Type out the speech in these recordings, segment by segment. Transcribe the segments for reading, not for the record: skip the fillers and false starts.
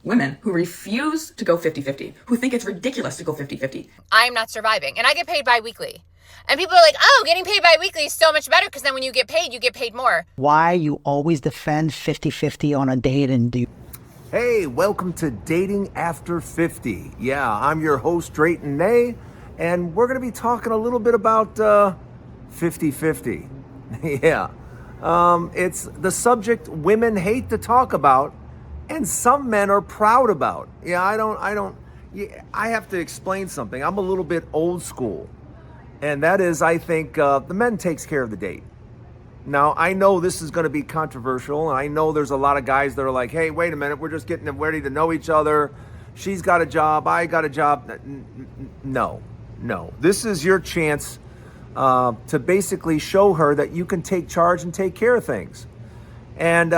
women who refuse to go 50-50, who think it's ridiculous to go 50-50. I'm not surviving, and I get paid bi-weekly. And people are like, oh, getting paid bi-weekly is so much better because then when you get paid more. Why you always defend 50-50 on a date and do. Hey, welcome to Dating After 50. Yeah, I'm your host, Drayton Nay, and we're going to be talking a little bit about 50-50. Yeah, it's the subject women hate to talk about, and some men are proud about. Yeah, I have to explain something. I'm a little bit old school, and that is, I think the men takes care of the date. Now, I know this is going to be controversial, and I know there's a lot of guys that are like, hey, wait a minute, we're just getting ready to know each other. She's got a job, I got a job. No. This is your chance to basically show her that you can take charge and take care of things. And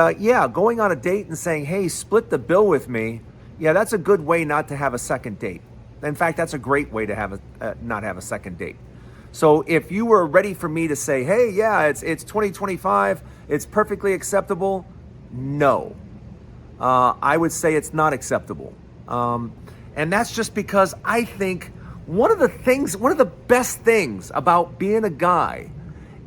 going on a date and saying, hey, split the bill with me, yeah, that's a good way not to have a second date. In fact, that's a great way to have not have a second date. So if you were ready for me to say, hey, yeah, it's 2025, it's perfectly acceptable, no. I would say it's not acceptable. And that's just because I think one of the best things about being a guy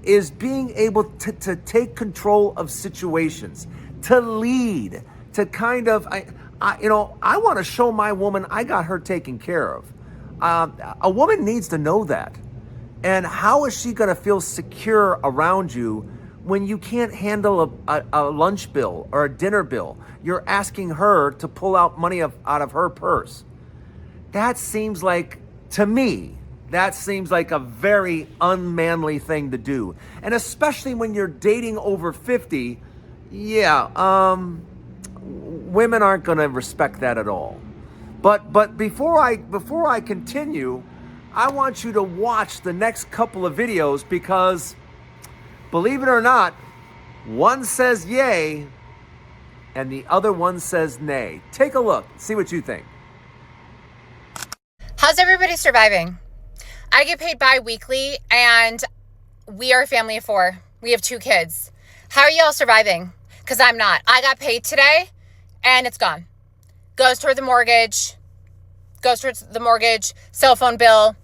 is being able to take control of situations, to lead, to kind of, I want to show my woman I got her taken care of. A woman needs to know that. And how is she going to feel secure around you when you can't handle a lunch bill or a dinner bill? You're asking her to pull out money out of her purse. That seems like, to me, a very unmanly thing to do. And especially when you're dating over 50, women aren't going to respect that at all. But before I continue, I want you to watch the next couple of videos because, believe it or not, one says yay and the other one says nay. Take a look, see what you think. How's everybody surviving? I get paid bi-weekly, and we are a family of 4. We have 2 kids. How are y'all surviving? Because I'm not. I got paid today, and it's gone. Goes towards the mortgage, cell phone bill,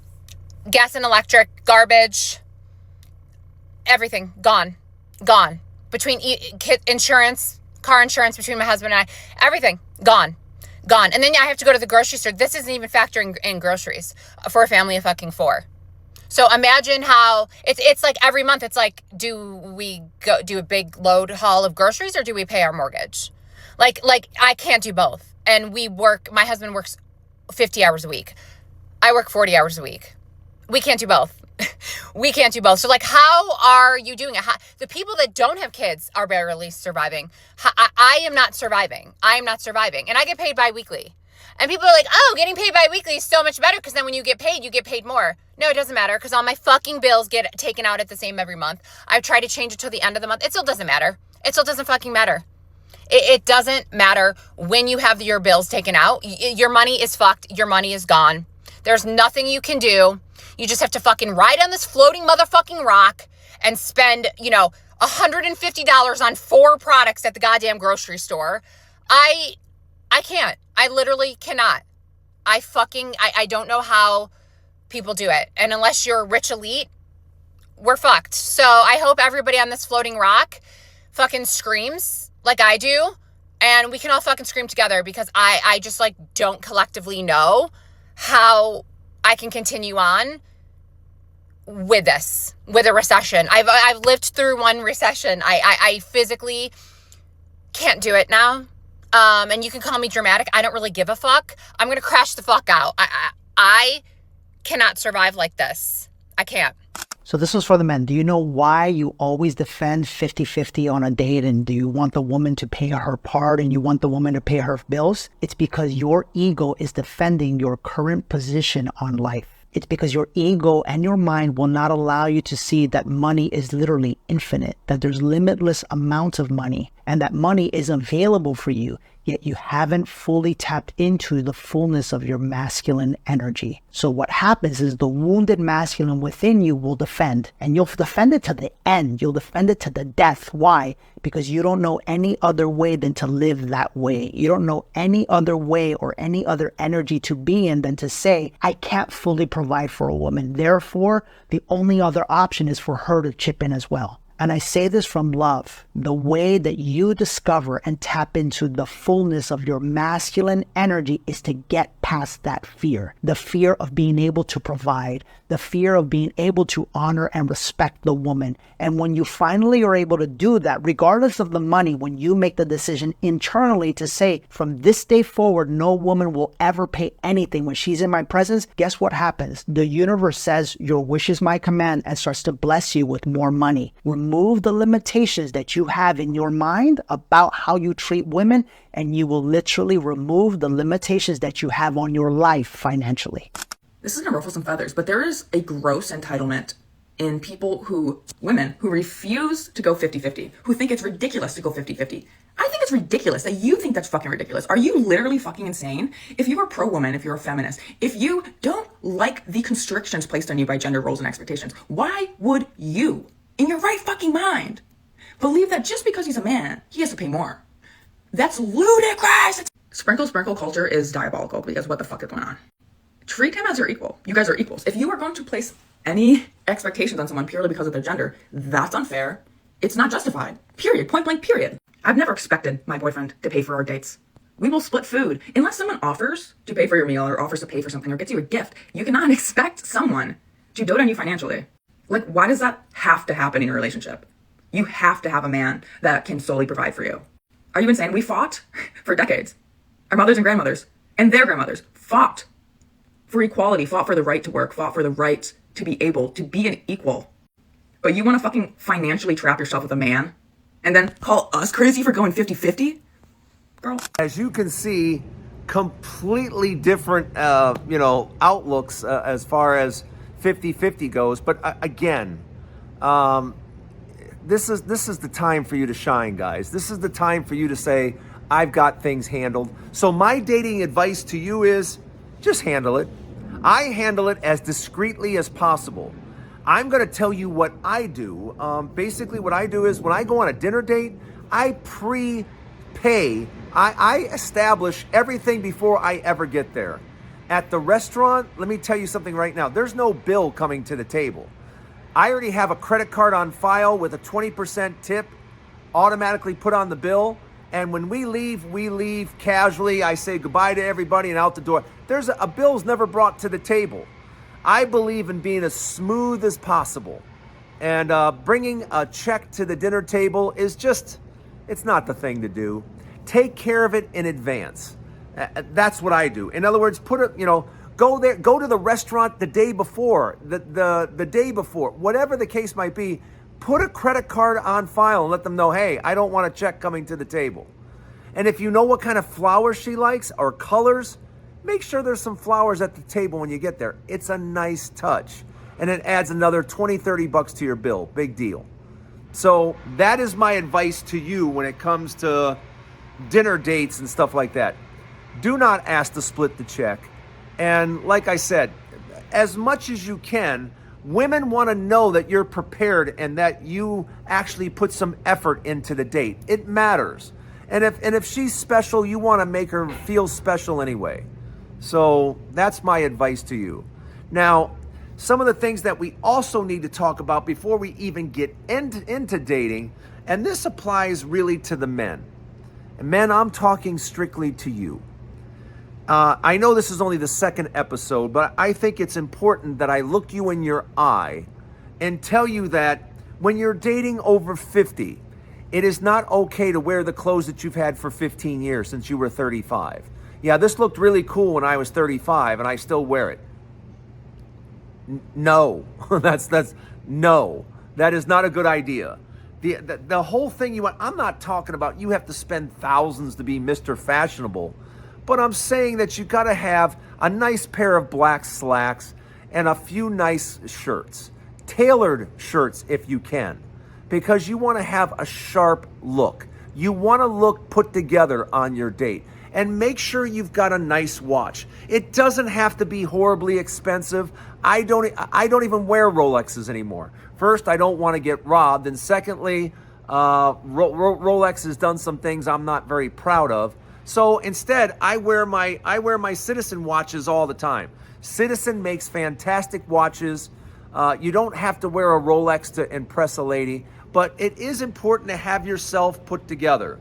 gas and electric, garbage, everything, gone. Between insurance, car insurance between my husband and I, everything, gone. And then I have to go to the grocery store. This isn't even factoring in groceries for a family of fucking 4. So imagine how it's like every month. It's like, do we go do a big load haul of groceries or do we pay our mortgage? Like I can't do both. And my husband works 50 hours a week. I work 40 hours a week. We can't do both. So like, how are you doing it? The people that don't have kids are barely surviving. I am not surviving. And I get paid bi-weekly. And people are like, oh, getting paid bi-weekly is so much better because then when you get paid more. No, it doesn't matter because all my fucking bills get taken out at the same every month. I've tried to change it till the end of the month. It still doesn't matter. It still doesn't fucking matter. It doesn't matter when you have your bills taken out. Your money is fucked. Your money is gone. There's nothing you can do. You just have to fucking ride on this floating motherfucking rock and spend, $150 on 4 products at the goddamn grocery store. I can't. I literally cannot. I don't know how people do it. And unless you're rich elite, we're fucked. So I hope everybody on this floating rock fucking screams like I do. And we can all fucking scream together because I just don't collectively know how I can continue on with a recession. I've lived through one recession. I physically can't do it now. And you can call me dramatic. I don't really give a fuck. I'm going to crash the fuck out. I cannot survive like this. I can't. So this was for the men. Do you know why you always defend 50-50 on a date and do you want the woman to pay her part and you want the woman to pay her bills? It's because your ego is defending your current position on life. It's because your ego and your mind will not allow you to see that money is literally infinite, that there's limitless amounts of money and that money is available for you. yet you haven't fully tapped into the fullness of your masculine energy. So what happens is the wounded masculine within you will defend, and you'll defend it to the end. You'll defend it to the death. Why? Because you don't know any other way than to live that way. You don't know any other way or any other energy to be in than to say, I can't fully provide for a woman. Therefore, the only other option is for her to chip in as well. And I say this from love. The way that you discover and tap into the fullness of your masculine energy is to get past that fear. The fear of being able to provide, the fear of being able to honor and respect the woman. And when you finally are able to do that, regardless of the money, when you make the decision internally to say, from this day forward, no woman will ever pay anything when she's in my presence, guess what happens? The universe says, your wish is my command, and starts to bless you with more money. Remove the limitations that you have in your mind about how you treat women, and you will literally remove the limitations that you have on your life financially. This is gonna ruffle some feathers, but there is a gross entitlement in women who refuse to go 50-50, who think it's ridiculous to go 50-50. I think it's ridiculous that you think that's fucking ridiculous. Are you literally fucking insane? If you are pro-woman, if you're a feminist, if you don't like the constrictions placed on you by gender roles and expectations, why would you, in your right fucking mind, believe that just because he's a man, he has to pay more? That's ludicrous! Sprinkle culture is diabolical because what the fuck is going on? Treat him as your equal. You guys are equals. If you are going to place any expectations on someone purely because of their gender, that's unfair. It's not justified. Period. Point blank, period. I've never expected my boyfriend to pay for our dates. We will split food. Unless someone offers to pay for your meal or offers to pay for something or gets you a gift, you cannot expect someone to dote on you financially. Like, why does that have to happen in your relationship? You have to have a man that can solely provide for you. Are you insane? We fought for decades. Our mothers and grandmothers and their grandmothers fought for equality, fought for the right to work, fought for the right to be able to be an equal. But you want to fucking financially trap yourself with a man and then call us crazy for going 50-50? Girl. As you can see, completely different, outlooks as far as 50-50 goes. But again, this is the time for you to shine, guys. This is the time for you to say, I've got things handled. So my dating advice to you is just handle it. I handle it as discreetly as possible. I'm going to tell you what I do. Basically, what I do is when I go on a dinner date, I prepay. I establish everything before I ever get there. At the restaurant, let me tell you something right now. There's no bill coming to the table. I already have a credit card on file with a 20% tip automatically put on the bill. And when we leave casually. I say goodbye to everybody and out the door. There's a bill's never brought to the table. I believe in being as smooth as possible. And bringing a check to the dinner table is it's not the thing to do. Take care of it in advance. That's what I do. In other words, go to the restaurant the day before, the day before, whatever the case might be. Put a credit card on file and let them know, hey, I don't want a check coming to the table. And if you know what kind of flowers she likes or colors, make sure there's some flowers at the table when you get there. It's a nice touch. And it adds another $20-$30 to your bill. Big deal. So that is my advice to you when it comes to dinner dates and stuff like that. Do not ask to split the check. And like I said, as much as you can, women want to know that you're prepared and that you actually put some effort into the date. It matters. And if she's special, you want to make her feel special anyway. So that's my advice to you. Now, some of the things that we also need to talk about before we even get into dating, and this applies really to the men. And men, I'm talking strictly to you. I know this is only the second episode, but I think it's important that I look you in your eye and tell you that when you're dating over 50, it is not okay to wear the clothes that you've had for 15 years since you were 35. Yeah, this looked really cool when I was 35 and I still wear it. No, no, that is not a good idea. The whole thing I'm not talking about you have to spend thousands to be Mr. Fashionable. But I'm saying that you got to have a nice pair of black slacks and a few nice shirts. Tailored shirts if you can. Because you want to have a sharp look. You want to look put together on your date. And make sure you've got a nice watch. It doesn't have to be horribly expensive. I don't even wear Rolexes anymore. First, I don't want to get robbed. And secondly, Rolex has done some things I'm not very proud of. So instead, I wear my Citizen watches all the time. Citizen makes fantastic watches. You don't have to wear a Rolex to impress a lady, but it is important to have yourself put together.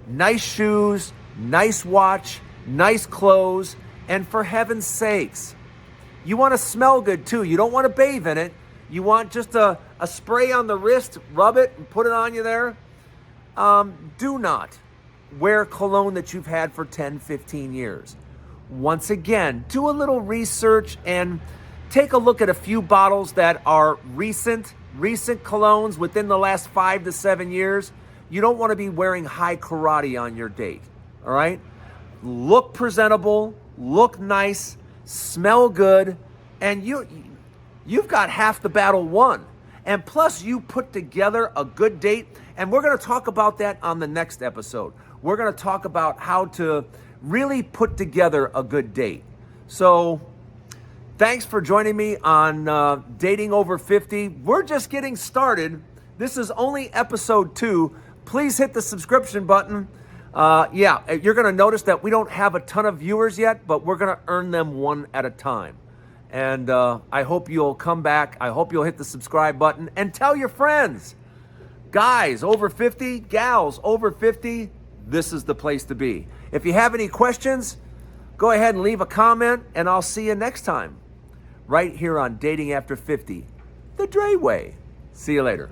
Nice shoes, nice watch, nice clothes, and for heaven's sakes, you want to smell good too. You don't want to bathe in it. You want just a spray on the wrist, rub it, and put it on you there. Do not wear cologne that you've had for 10, 15 years. Once again, do a little research and take a look at a few bottles that are recent colognes within the last 5 to 7 years. You don't want to be wearing high karate on your date, all right? Look presentable, look nice, smell good, and you've got half the battle won. And plus, you put together a good date, and we're going to talk about that on the next episode. We're going to talk about how to really put together a good date. So, thanks for joining me on Dating Over 50. We're just getting started. This is only episode 2. Please hit the subscription button. You're going to notice that we don't have a ton of viewers yet, but we're going to earn them one at a time. And I hope you'll come back. I hope you'll hit the subscribe button and tell your friends. Guys over 50, gals over 50, this is the place to be. If you have any questions, go ahead and leave a comment, and I'll see you next time. Right here on Dating After 50, the Dre Way. See you later.